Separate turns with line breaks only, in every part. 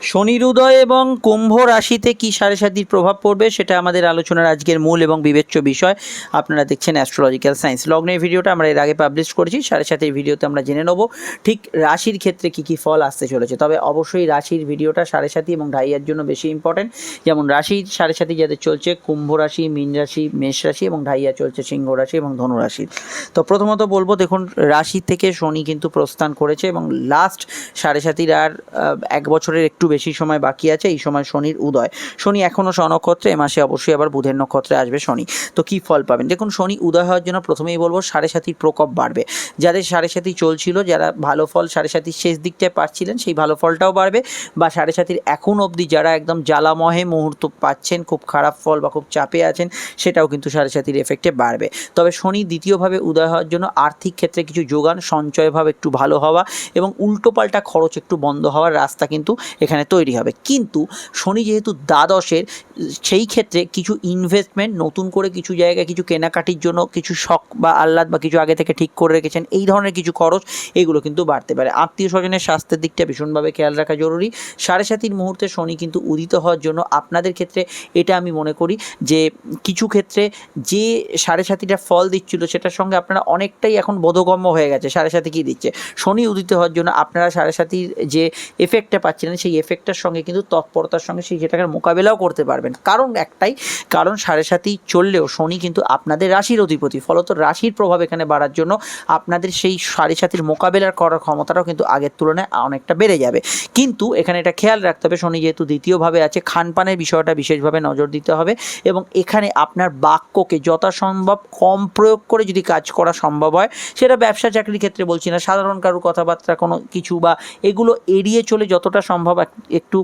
শনির উদয় এবং কুম্ভ রাশিতে কি সাড়ে সাতির প্রভাব পড়বে সেটা আমাদের আলোচনার আজকের মূল এবং বিবেচ্য বিষয়। আপনারা দেখছেন অ্যাস্ট্রোলজিক্যাল সায়েন্স। লগ্নের ভিডিওটা আমরা এর আগে পাবলিশ করেছি, সাড়ে সাতির ভিডিওতে আমরা জেনে নেব ঠিক রাশির ক্ষেত্রে কি কি ফল আসতে চলেছে। তবে অবশ্যই রাশির ভিডিওটা সাড়ে সাতি এবং ঢাইয়ার জন্য বেশি ইম্পর্টেন্ট। যেমন রাশির সাড়ে সাতি যাদের চলছে কুম্ভ রাশি, মীন রাশি, মেষ রাশি এবং ঢাইয়া চলছে সিংহ রাশি এবং ধনু রাশি। তো প্রথমত বলবো, দেখুন রাশি থেকে শনি কিন্তু প্রস্থান করেছে এবং লাস্ট সাড়ে সাতির আর এক বছরের একটু বেশি সময় বাকি আছে। এই সময় শনির উদয়, শনি এখনও স্বনক্ষত্রে, এ মাসে অবশ্যই আবার বুধের নক্ষত্রে আসবে শনি। তো কী ফল পাবেন দেখুন, শনি উদয় হওয়ার জন্য প্রথমেই বলবো সাড়ে সাতির প্রকোপ বাড়বে। যাদের সাড়ে সাতি চলছিল, যারা ভালো ফল সাড়ে সাতির শেষ দিকটায় পাচ্ছিলেন, সেই ভালো ফলটাও বাড়বে। বা সাড়ে সাতির এখন অবধি যারা একদম জ্বালামহে মুহূর্ত পাচ্ছেন, খুব খারাপ ফল বা খুব চাপে আছেন, সেটাও কিন্তু সাড়ে সাতির এফেক্টে বাড়বে। তবে শনি দ্বিতীয়ভাবে উদয় হওয়ার জন্য আর্থিক ক্ষেত্রে কিছু যোগান, সঞ্চয়ভাব একটু ভালো হওয়া এবং উল্টোপাল্টা খরচ একটু বন্ধ হওয়ার রাস্তা কিন্তু এখানে তৈরি হবে। কিন্তু শনি যেহেতু দ্বাদশের, সেই ক্ষেত্রে কিছু ইনভেস্টমেন্ট, নতুন করে কিছু জায়গায় কিছু কেনাকাটির জন্য কিছু শখ বা আহ্লাদ বা কিছু আগে থেকে ঠিক করে রেখেছেন, এই ধরনের কিছু খরচ এগুলো কিন্তু বাড়তে পারে। আত্মীয় স্বজনের স্বাস্থ্যের দিকটা ভীষণভাবে খেয়াল রাখা জরুরি। সাড়ে সাতির মুহূর্তে শনি কিন্তু উদিত হওয়ার জন্য আপনাদের ক্ষেত্রে এটা আমি মনে করি যে কিছু ক্ষেত্রে যে সাড়ে সাতিটা ফল দিচ্ছিল সেটার সঙ্গে আপনারা অনেকটাই এখন বোধগম্য হয়ে গেছে সাড়ে সাতি কী দিচ্ছে। শনি উদিত হওয়ার জন্য আপনারা সাড়ে সাতির যে এফেক্টটা পাচ্ছিলেন, সেই এফেক্টটার সঙ্গে কিন্তু তৎপরতার সঙ্গে সেই সেটাকে মোকাবেলাও করতে পারবেন। কারণ একটাই, কারণ সাড়ে সাতি চললেও শনি কিন্তু আপনাদের রাশির অধিপতি, ফলত রাশির প্রভাব এখানে বাড়ার জন্য আপনাদের সেই সাড়ে সাতির মোকাবেলার করার ক্ষমতাটাও কিন্তু আগের তুলনায় অনেকটা বেড়ে যাবে। কিন্তু এখানে এটা খেয়াল রাখতে হবে, শনি যেহেতু দ্বিতীয়ভাবে আছে, খানপানের বিষয়টা বিশেষভাবে নজর দিতে হবে এবং এখানে আপনার বাক্যকে যথাসম্ভব কম প্রয়োগ করে যদি কাজ করা সম্ভব হয়, সেটা ব্যবসা চাকরির ক্ষেত্রে বলছি না, সাধারণ কারো কথাবার্তা কোনো কিছু বা এগুলো এড়িয়ে চলে যতটা সম্ভব একটু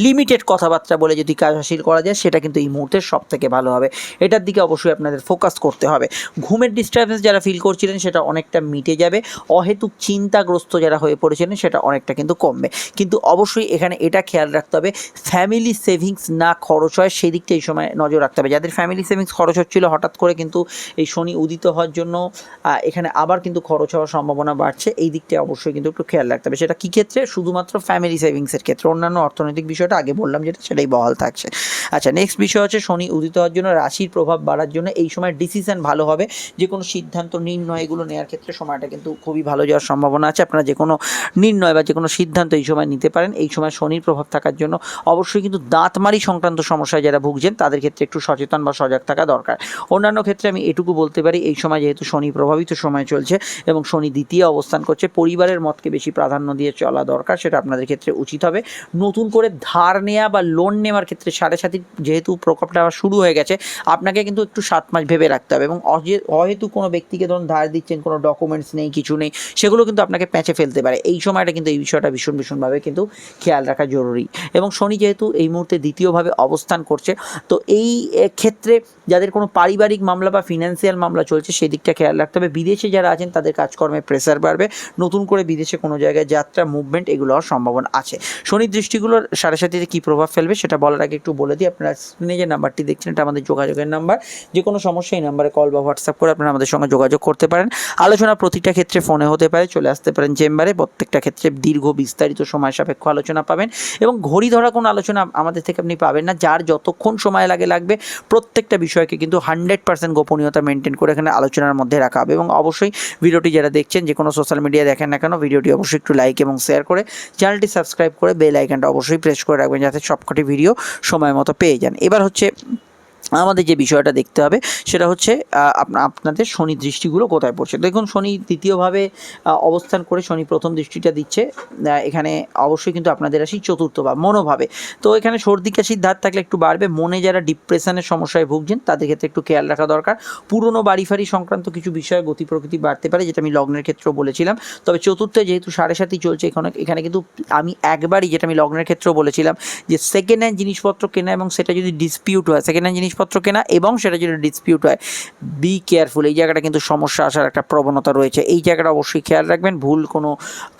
লিমিটেড কথাবার্তা বলে যদি কাজ হাসিল করা যায়, সেটা কিন্তু এই মুহূর্তে সব থেকে ভালো হবে। এটার দিকে অবশ্যই আপনাদের ফোকাস করতে হবে। ঘুমের ডিস্টারবেন্স যারা ফিল করছিলেন সেটা অনেকটা মিটে যাবে। অহেতুক চিন্তাগ্রস্ত যারা হয়ে পড়েছিলেন সেটা অনেকটা কিন্তু কমবে। কিন্তু অবশ্যই এখানে এটা খেয়াল রাখতে হবে, ফ্যামিলি সেভিংস না খরচ হয় সেই দিকটা এই সময় নজর রাখতে হবে। যাদের ফ্যামিলি সেভিংস খরচ হচ্ছিল, হঠাৎ করে কিন্তু এই শনি উদিত হওয়ার জন্য এখানে আবার কিন্তু খরচ হওয়ার সম্ভাবনা বাড়ছে। এই দিকটা অবশ্যই কিন্তু একটু খেয়াল রাখতে হবে। সেটা কী ক্ষেত্রে? শুধুমাত্র ফ্যামিলি সেভিংসের ক্ষেত্রে। অন্যান্য অর্থনৈতিক বিষয়টা আগে বললাম যেটা, সেটাই বহাল থাকছে। আচ্ছা, নেক্সট বিষয় হচ্ছে শনি উদিত হওয়ার জন্য রাশির প্রভাব বাড়ার জন্য এই সময় ডিসিশন ভালো হবে। যে কোনো সিদ্ধান্ত, নির্ণয় এগুলো নেওয়ার ক্ষেত্রে সময়টা কিন্তু খুবই ভালো যাওয়ার সম্ভাবনা আছে। আপনারা যে কোনো নির্ণয় বা যে কোনো সিদ্ধান্ত এই সময় নিতে পারেন। এই সময় শনির প্রভাব থাকার জন্য অবশ্যই কিন্তু দাঁতমারি সংক্রান্ত সমস্যায় যারা ভুগছেন তাদের ক্ষেত্রে একটু সচেতন বা সজাগ থাকা দরকার। অন্যান্য ক্ষেত্রে আমি এটুকু বলতে পারি, এই সময় যেহেতু শনি প্রভাবিত সময় চলছে এবং শনি দ্বিতীয় অবস্থান করছে, পরিবারের মতকে বেশি প্রাধান্য দিয়ে চলা দরকার, সেটা আপনাদের ক্ষেত্রে উচিত হবে। নতুন করে ধার নেওয়া বা লোন নেওয়ার ক্ষেত্রে সাড়ে সাতির যেহেতু প্রকোপটা আবার শুরু হয়ে গেছে, আপনাকে কিন্তু একটু 7 মাস ভেবে রাখতে হবে। এবং অহেতু কোনো ব্যক্তিকে ধরুন ধার দিচ্ছেন, কোনো ডকুমেন্টস নেই, কিছু নেই, সেগুলো কিন্তু আপনাকে প্যাঁচে ফেলতে পারে। এই সময়টা কিন্তু এই বিষয়টা ভীষণভাবে কিন্তু খেয়াল রাখা জরুরি। এবং শনি যেহেতু এই মুহূর্তে দ্বিতীয়ভাবে অবস্থান করছে, তো এই ক্ষেত্রে যাদের কোনো পারিবারিক মামলা বা ফিনান্সিয়াল মামলা চলছে, সেই দিকটা খেয়াল রাখতে হবে। বিদেশে যারা আছেন তাদের কাজকর্মে প্রেসার বাড়বে, নতুন করে বিদেশে কোনো জায়গায় যাত্রা, মুভমেন্ট এগুলো হওয়ার সম্ভাবনা আছে। শনির দৃষ্টিগুলোর সাড়ে সাতিতে কী প্রভাব ফেলবে সেটা বলার আগে একটু বলে দিই, আপনারা স্ক্রিনে যে নাম্বারটি দেখছেন এটা আমাদের যোগাযোগের নাম্বার। যে কোনো সমস্যা এই নাম্বারে কল বা হোয়াটসঅ্যাপ করে আপনারা আমাদের সঙ্গে যোগাযোগ করতে পারেন। আলোচনা প্রতিটা ক্ষেত্রে ফোনে হতে পারে, চলে আসতে পারেন চেম্বারে। প্রত্যেকটা ক্ষেত্রে দীর্ঘ বিস্তারিত সময় সাপেক্ষ আলোচনা পাবেন এবং ঘড়ি ধরা কোনো আলোচনা আমাদের থেকে আপনি পাবেন না। যার যতক্ষণ সময় লাগবে, প্রত্যেকটা বিষয়কে কিন্তু 100% গোপনীয়তা মেনটেন করে এখানে আলোচনার মধ্যে রাখা হবে। এবং অবশ্যই ভিডিওটি যারা দেখছেন, যে কোনো সোশ্যাল মিডিয়ায় দেখেন না কেন, ভিডিওটি অবশ্যই একটু লাইক এবং শেয়ার করে চ্যানেলটি সাবস্ক্রাইব করে বেল আইকনটা অবশ্যই প্রেস করে রাখবেন, যাতে সবকটি ভিডিও সময় মতো পেয়ে যান। এবার হচ্ছে আমাদের যে বিষয়টা দেখতে হবে সেটা হচ্ছে আপনাদের শনি দৃষ্টিগুলো কোথায় পড়ছে। দেখুন, শনি দ্বিতীয়ভাবে অবস্থান করে শনি প্রথম দৃষ্টিটা দিচ্ছে এখানে অবশ্যই কিন্তু আপনাদের রাশি চতুর্থ ভাব, মনোভাবে। তো এখানে সর্দি কাশির ধার থাকলে একটু বাড়বে। মনে যারা ডিপ্রেশনের সমস্যায় ভুগছেন তাদের ক্ষেত্রে একটু খেয়াল রাখা দরকার। পুরনো বাড়ি ফাড়ি সংক্রান্ত কিছু বিষয়ে গতি প্রকৃতি বাড়তে পারে, যেটা আমি লগ্নের ক্ষেত্রেও বলেছিলাম। তবে চতুর্থে যেহেতু সাড়ে সাতি চলছে, এখানে কিন্তু আমি একবারই, যেটা আমি লগ্নের ক্ষেত্রেও বলেছিলাম, যে সেকেন্ড হ্যান্ড জিনিসপত্র কেনা এবং সেটা যদি ডিসপিউট হয়, সেকেন্ড হ্যান্ড জিনিসপত্র জিনিসপত্র কেনা এবং সেটা যদি ডিসপিউট হয়, বি কেয়ারফুল। এই জায়গাটা কিন্তু সমস্যা আসার একটা প্রবণতা রয়েছে, এই জায়গাটা অবশ্যই খেয়াল রাখবেন। ভুল কোনো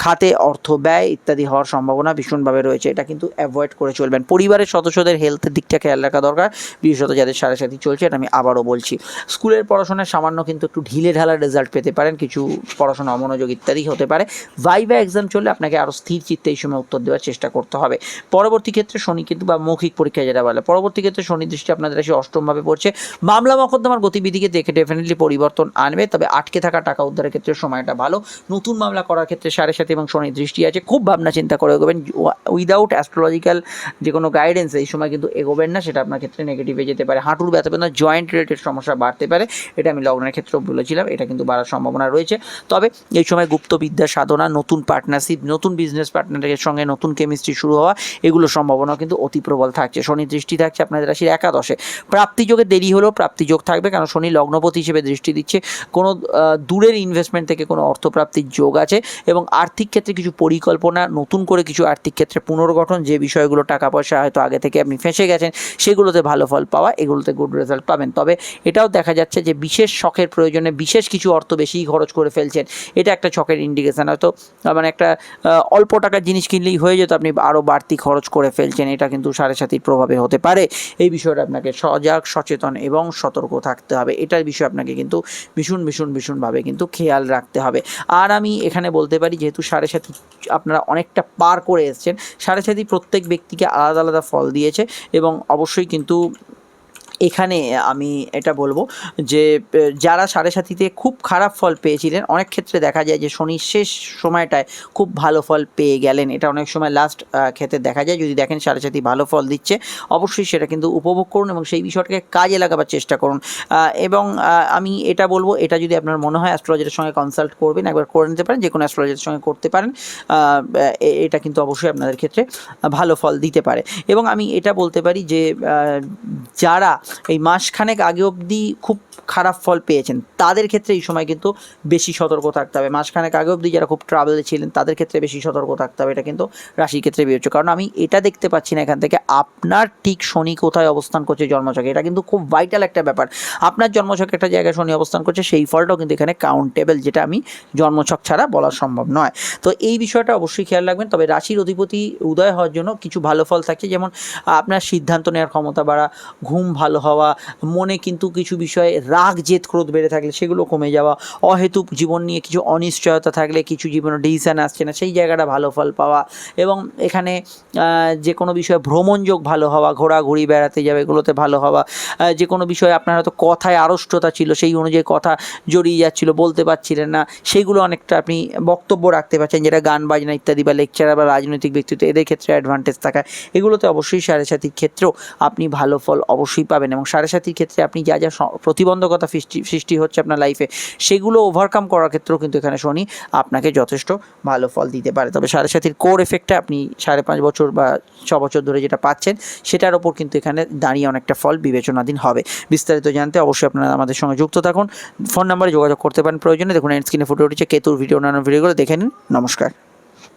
খাতে অর্থ ব্যয় ইত্যাদি হওয়ার সম্ভাবনা ভীষণভাবে রয়েছে, এটা কিন্তু অ্যাভয়েড করে চলবেন। পরিবারের সদস্যদের হেলথের দিকটা খেয়াল রাখা দরকার, বিশেষত যাদের সাড়ে সাথী চলছে, এটা আমি আবারও বলছি। স্কুলের পড়াশোনায় সামান্য কিন্তু একটু ঢিলে ঢালা রেজাল্ট পেতে পারেন, কিছু পড়াশোনা অমনোযোগ ইত্যাদি হতে পারে। ভাইভা এক্সাম চললে আপনাকে আরও স্থির চিত্তে এই সময় উত্তর দেওয়ার চেষ্টা করতে হবে। পরবর্তী ক্ষেত্রে শনি কিন্তু বা মৌখিক পরীক্ষা যেটা বলে, পরবর্তী ক্ষেত্রে শনি দৃষ্টি আপনাদের রাশি অষ্টমভাবে পড়ছে, মামলা মকদ্দমার গতিবিধিকে দেখে ডেফিনেটলি পরিবর্তন আনবে। তবে আটকে থাকা টাকা উদ্ধারের ক্ষেত্রে সময়টা ভালো। নতুন মামলা করার ক্ষেত্রে সাড়ে সাথে এবং শনি দৃষ্টি আছে, খুব ভাবনা চিন্তা করে এগোবেন। উইদাউট অ্যাস্ট্রোলজিক্যাল যে কোনো গাইডেন্স এই সময় কিন্তু এগোবেন না, সেটা আপনার ক্ষেত্রে নেগেটিভে যেতে পারে। হাঁটুর ব্যথা বেদনা, জয়েন্ট রিলেটেড সমস্যা বাড়তে পারে, এটা আমি লগ্নের ক্ষেত্রেও বলেছিলাম, এটা কিন্তু বাড়ার সম্ভাবনা রয়েছে। তবে এই সময় গুপ্তবিদ্যা সাধনা, নতুন পার্টনারশিপ, নতুন বিজনেস পার্টনারের সঙ্গে নতুন কেমিস্ট্রি শুরু হওয়া, এগুলো সম্ভাবনা কিন্তু অতি প্রবল থাকছে। শনি দৃষ্টি থাকছে আপনাদের রাশির একাদশে। প্রাপ্তিযোগে দেরি হলেও প্রাপ্তিযোগ থাকবে, কারণ শনি লগ্নপতি হিসেবে দৃষ্টি দিচ্ছে। কোনো দূরের ইনভেস্টমেন্ট থেকে কোনো অর্থপ্রাপ্তির যোগ আছে এবং আর্থিক ক্ষেত্রে কিছু পরিকল্পনা, নতুন করে কিছু আর্থিক ক্ষেত্রে পুনর্গঠন, যে বিষয়গুলো টাকা পয়সা হয়তো আগে থেকে আপনি ফেঁসে গেছেন সেগুলোতে ভালো ফল পাওয়া, এগুলোতে গুড রেজাল্ট পাবেন। তবে এটাও দেখা যাচ্ছে যে বিশেষ শখের প্রয়োজনে বিশেষ কিছু অর্থ বেশিই খরচ করে ফেলছেন, এটা একটা শখের ইন্ডিকেশান। হয়তো মানে একটা অল্প টাকার জিনিস কিনলেই হয়ে যেত, আপনি আরও বাড়তি খরচ করে ফেলছেন, এটা কিন্তু সাড়ে সাতির প্রভাবে হতে পারে। এই বিষয়টা আপনাকে সজাগ, সচেতন এবং সতর্ক থাকতে হবে, এটার বিষয়ে আপনাকে কিন্তু ভীষণভাবে কিন্তু খেয়াল রাখতে হবে। আর আমি এখানে বলতে পারি, যেহেতু সাড়ে সাথী আপনারা অনেকটা পার করে এসছেন, সাড়ে সাথী প্রত্যেক ব্যক্তিকে আলাদা আলাদা ফল দিয়েছে এবং অবশ্যই কিন্তু এখানে আমি এটা বলবো যে যারা সাড়ে সাথীতে খুব খারাপ ফল পেয়েছিলেন, অনেক ক্ষেত্রে দেখা যায় যে শনির শেষ সময়টায় খুব ভালো ফল পেয়ে গেলেন, এটা অনেক সময় লাস্ট ক্ষেত্রে দেখা যায়। যদি দেখেন সাড়ে সাথী ভালো ফল দিচ্ছে, অবশ্যই সেটা কিন্তু উপভোগ করুন এবং সেই বিষয়টাকে কাজে লাগাবার চেষ্টা করুন। এবং আমি এটা বলবো, এটা যদি আপনার মনে হয় অ্যাস্ট্রোলজারের সঙ্গে কনসাল্ট করবেন, একবার করে নিতে পারেন, যে কোনো অ্যাস্ট্রোলজারের সঙ্গে করতে পারেন, এটা কিন্তু অবশ্যই আপনাদের ক্ষেত্রে ভালো ফল দিতে পারে। এবং আমি এটা বলতে পারি যে যারা এই মাসখানেক আগে অবধি খুব খারাপ ফল পেয়েছেন, তাদের ক্ষেত্রে এই সময় কিন্তু বেশি সতর্ক থাকতে হবে। মাসখানেক আগে অবধি যারা খুব ট্রাভেলে ছিলেন, তাদের ক্ষেত্রে বেশি সতর্ক থাকতে হবে, এটা কিন্তু রাশির ক্ষেত্রে বিবেচ্য। কারণ আমি এটা দেখতে পাচ্ছি না এখান থেকে আপনার ঠিক শনি কোথায় অবস্থান করছে জন্মছকে, এটা কিন্তু খুব ভাইটাল একটা ব্যাপার। আপনার জন্মছকে একটা জায়গায় শনি অবস্থান করছে, সেই ফলটাও কিন্তু এখানে কাউন্টেবল, যেটা আমি জন্মছক ছাড়া বলা সম্ভব নয়। তো এই বিষয়টা অবশ্যই খেয়াল রাখবেন। তবে রাশির অধিপতি উদয় হওয়ার জন্য কিছু ভালো ফল থাকছে, যেমন আপনার সিদ্ধান্ত নেওয়ার ক্ষমতা বাড়া, ঘুম ভালো হওয়া, মনে কিন্তু কিছু বিষয়ে রাগ, জেদ, ক্রোধ বেড়ে থাকলে সেগুলো কমে যাওয়া, অহেতুক জীবন নিয়ে কিছু অনিশ্চয়তা থাকলে, কিছু জীবনে ডিসিশন আসছে না, সেই জায়গাটা ভালো ফল পাওয়া। এবং এখানে যে কোনো বিষয়ে ভ্রমণযোগ ভালো হওয়া, ঘোরাঘুরি, বেড়াতে যাবে, এগুলোতে ভালো হওয়া। যে কোনো বিষয়ে আপনার হয়তো কথায় আড়ষ্টতা ছিল, সেই অনুযায়ী কথা জড়িয়ে যাচ্ছিল, বলতে পারছিলেন না, সেইগুলো অনেকটা আপনি বক্তব্য রাখতে পারছেন, যেটা গান বাজনা ইত্যাদি বা লেকচারার বা রাজনৈতিক ব্যক্তিত্ব, এদের ক্ষেত্রে অ্যাডভান্টেজ থাকায় এগুলোতে অবশ্যই সাড়ে সাতির ক্ষেত্রেও আপনি ভালো ফল অবশ্যই পাবেন। এবং সাড়ে সাতির ক্ষেত্রে আপনি যা যা প্রতিবন্ধকতা সৃষ্টি হচ্ছে আপনার লাইফে, সেগুলো ওভারকাম করার ক্ষেত্রেও কিন্তু এখানে শনি আপনাকে যথেষ্ট ভালো ফল দিতে পারে। তবে সাড়ে সাতির কোর এফেক্টটা আপনি 5.5 বছর বা 6 বছর ধরে যেটা পাচ্ছেন, সেটার ওপর কিন্তু এখানে দাঁড়িয়ে অনেকটা ফল বিবেচনাধীন হবে। বিস্তারিত জানতে অবশ্যই আপনারা আমাদের সঙ্গে যুক্ত থাকুন, ফোন নাম্বারে যোগাযোগ করতে পারেন প্রয়োজনে। দেখুন স্ক্রিনে ফুটে উঠেছে কেতুর ভিডিও, অন্যান্য ভিডিওগুলো দেখে নিন। নমস্কার।